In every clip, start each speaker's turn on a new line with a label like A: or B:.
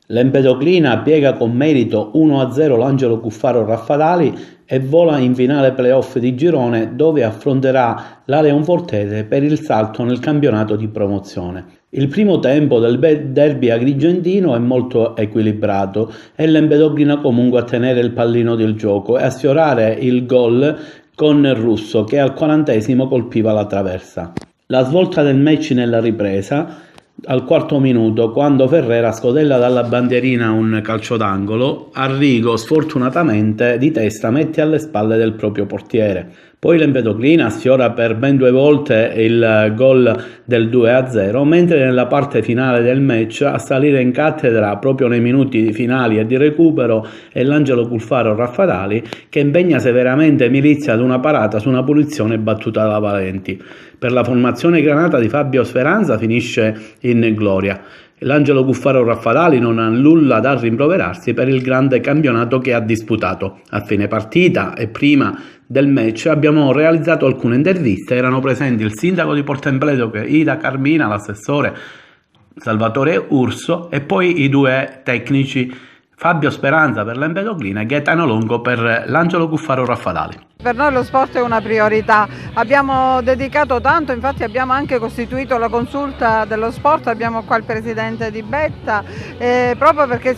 A: L'Empedoclina piega con merito 1-0 l'Angelo Cuffaro Raffadali e vola in finale playoff di girone dove affronterà la Leonfortese per il salto nel campionato di promozione. Il primo tempo del derby agrigentino è molto equilibrato e l'Empedoclina comunque a tenere il pallino del gioco e a sfiorare il gol con Russo che al 40° colpiva la traversa. La svolta del match nella ripresa al 4° minuto, quando Ferrera scodella dalla bandierina un calcio d'angolo, Arrigo sfortunatamente di testa mette alle spalle del proprio portiere. Poi l'Empedoclina sfiora per ben 2 volte il gol del 2-0, mentre nella parte finale del match a salire in cattedra proprio nei minuti finali e di recupero è l'Angelo Cuffaro Raffadali che impegna severamente Milizia ad una parata su una punizione battuta da Valenti. Per la formazione granata di Fabio Speranza finisce in gloria. L'Angelo Cuffaro Raffadali non ha nulla da rimproverarsi per il grande campionato che ha disputato. A fine partita e prima del match abbiamo realizzato alcune interviste, erano presenti il sindaco di Porto Empedocle Ida Carmina, l'assessore Salvatore Urso e poi i 2 tecnici Fabio Speranza per l'Empedoclina e Gaetano Longo per l'Angelo Cuffaro Raffadali.
B: Per noi lo sport è una priorità, abbiamo dedicato tanto, infatti abbiamo anche costituito la consulta dello sport, abbiamo qua il presidente Di Betta, proprio perché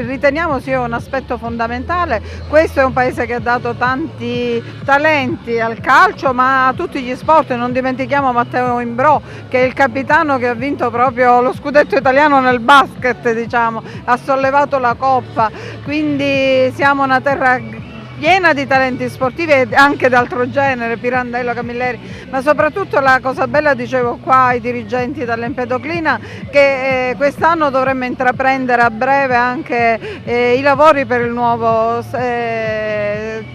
B: riteniamo sia un aspetto fondamentale. Questo è un paese che ha dato tanti talenti al calcio ma a tutti gli sport, non dimentichiamo Matteo Imbrò che è il capitano che ha vinto proprio lo scudetto italiano nel basket, diciamo, ha sollevato la coppa, quindi siamo una terra piena di talenti sportivi e anche d'altro genere, Pirandello, Camilleri, ma soprattutto la cosa bella, dicevo qua ai dirigenti dell'Empedoclina, che quest'anno dovremmo intraprendere a breve anche i lavori per il nuovo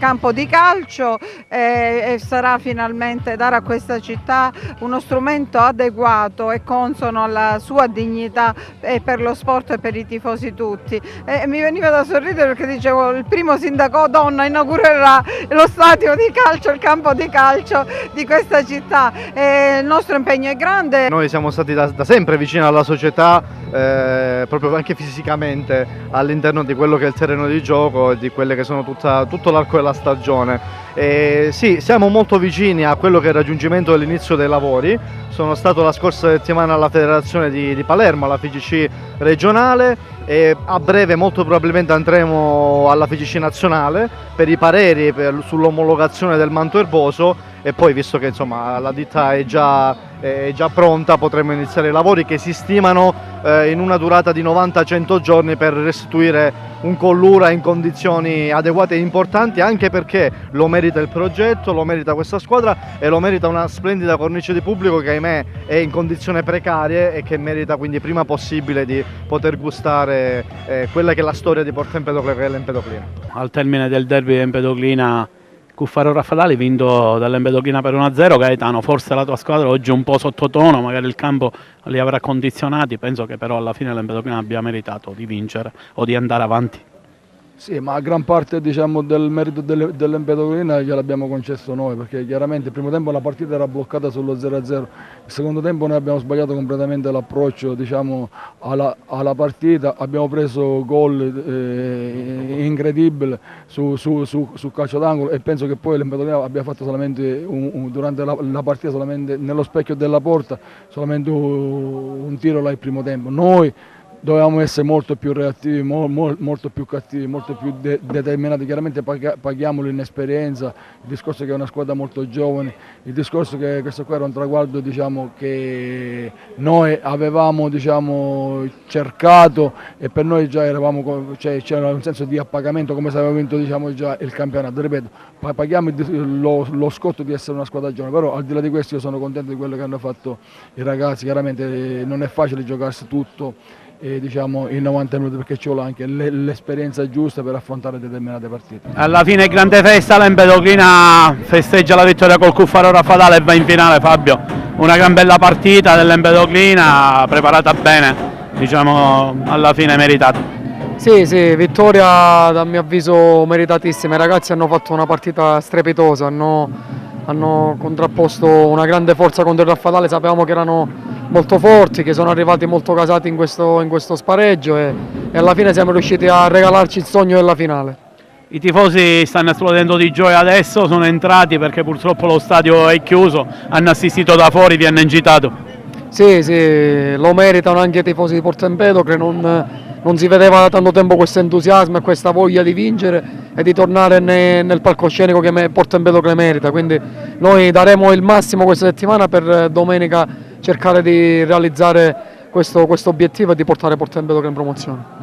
B: campo di calcio e sarà finalmente dare a questa città uno strumento adeguato e consono alla sua dignità e per lo sport e per i tifosi tutti. Mi veniva da sorridere perché dicevo il primo sindaco donna inaugurerà lo stadio di calcio, il campo di calcio di questa città. Il nostro impegno è grande.
C: Noi siamo stati da sempre vicini alla società, proprio anche fisicamente all'interno di quello che è il terreno di gioco e di quelle che sono tutto l'arco della stagione. Sì, siamo molto vicini a quello che è il raggiungimento dell'inizio dei lavori. Sono stato la scorsa settimana alla federazione di Palermo, alla FIGC regionale, e a breve molto probabilmente andremo alla FIGC nazionale per i pareri sull'omologazione del manto erboso e poi, visto che insomma la ditta è già pronta, potremo iniziare i lavori che si stimano in una durata di 90-100 giorni per restituire un Collura in condizioni adeguate e importanti, anche perché lo merita il progetto, lo merita questa squadra e lo merita una splendida cornice di pubblico che ahimè è in condizioni precarie e che merita quindi prima possibile di poter gustare quella che è la storia di Porto Empedocle, che è l'Empedoclina.
A: Al termine del derby Empedoclina Cuffaro Raffadali vinto dall'Empedoclina per 1-0. Gaetano, forse la tua squadra oggi è un po' sottotono, magari il campo li avrà condizionati, penso che però alla fine l'Empedoclina abbia meritato di vincere o di andare avanti.
D: Sì, ma gran parte diciamo, del merito dell'Empedoclina gliel'abbiamo concesso noi, perché chiaramente il primo tempo la partita era bloccata sullo 0-0, il secondo tempo noi abbiamo sbagliato completamente l'approccio diciamo, alla partita, abbiamo preso gol incredibili su calcio d'angolo e penso che poi l'Empedoclina abbia fatto solamente durante la partita, solamente nello specchio della porta, solamente un tiro là il primo tempo. Noi dovevamo essere molto più reattivi, molto più cattivi, molto più determinati. Chiaramente paghiamo l'inesperienza, il discorso che è una squadra molto giovane, il discorso che questo qua era un traguardo diciamo, che noi avevamo diciamo, cercato e per noi già eravamo, c'era un senso di appagamento come se avevamo vinto diciamo, già il campionato. Ripeto, paghiamo lo scotto di essere una squadra giovane, però al di là di questo io sono contento di quello che hanno fatto i ragazzi. Chiaramente non è facile giocarsi tutto diciamo in 90 minuti perché ci vuole anche l'esperienza giusta per affrontare determinate partite.
A: Alla fine grande festa, l'Empedoclina festeggia la vittoria col Cuffaro Raffadale e va in finale. Fabio, una gran bella partita dell'Empedoclina, preparata bene, diciamo alla fine meritata.
E: Sì, vittoria a mio avviso meritatissima, i ragazzi hanno fatto una partita strepitosa, hanno contrapposto una grande forza contro il Raffadale, sapevamo che erano molto forti, che sono arrivati molto casati in questo spareggio e e alla fine siamo riusciti a regalarci il sogno della finale.
A: I tifosi stanno esplodendo di gioia adesso, sono entrati perché purtroppo lo stadio è chiuso, hanno assistito da fuori, vi hanno incitato.
E: Sì, lo meritano anche i tifosi di Porto Empedocle, non si vedeva da tanto tempo questo entusiasmo e questa voglia di vincere e di tornare nel palcoscenico che Porto Empedocle merita, quindi noi daremo il massimo questa settimana per domenica cercare di realizzare questo obiettivo e di portare Porto Empedocle in promozione.